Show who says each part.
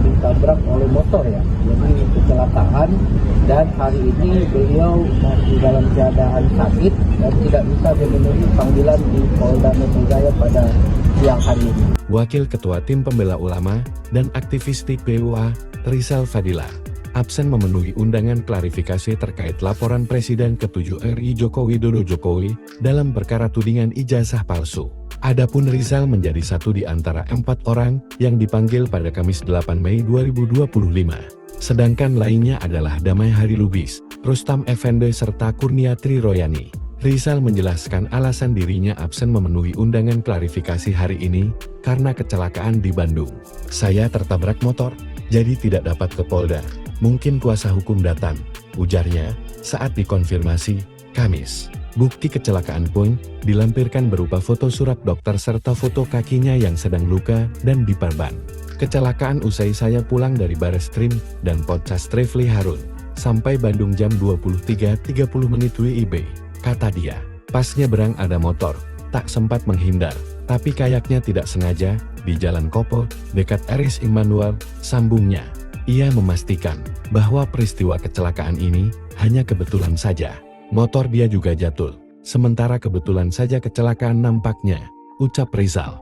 Speaker 1: ditabrak oleh motor ya, jadi kecelakaan, dan hari ini beliau masih dalam keadaan sakit dan tidak bisa memenuhi panggilan di Polda Metro Jaya pada siang hari ini.
Speaker 2: Wakil Ketua Tim Pembela Ulama dan aktivis TPUA, Rizal Fadila, absen memenuhi undangan klarifikasi terkait laporan Presiden ke-7 RI Joko Widodo Jokowi dalam perkara tudingan ijazah palsu. Adapun Rizal menjadi satu di antara 4 orang yang dipanggil pada Kamis 8 Mei 2025. Sedangkan lainnya adalah Damai Hari Lubis, Rustam Effendi serta Kurnia Triroyani. Rizal menjelaskan alasan dirinya absen memenuhi undangan klarifikasi hari ini karena kecelakaan di Bandung. Saya tertabrak motor, jadi tidak dapat ke Polda. Mungkin kuasa hukum datang, ujarnya, saat dikonfirmasi, Kamis. Bukti kecelakaan pun dilampirkan berupa foto surat dokter serta foto kakinya yang sedang luka dan diperban. Kecelakaan usai saya pulang dari Bareskrim dan Polres Refli Harun, sampai Bandung jam 23.30 WIB, kata dia. Pas nyebrang ada motor, tak sempat menghindar, tapi kayaknya tidak sengaja, di Jalan Kopo, dekat RS Immanuel, sambungnya. Ia memastikan bahwa peristiwa kecelakaan ini hanya kebetulan saja. Motor dia juga jatuh, sementara kebetulan saja kecelakaan nampaknya, ucap Rizal.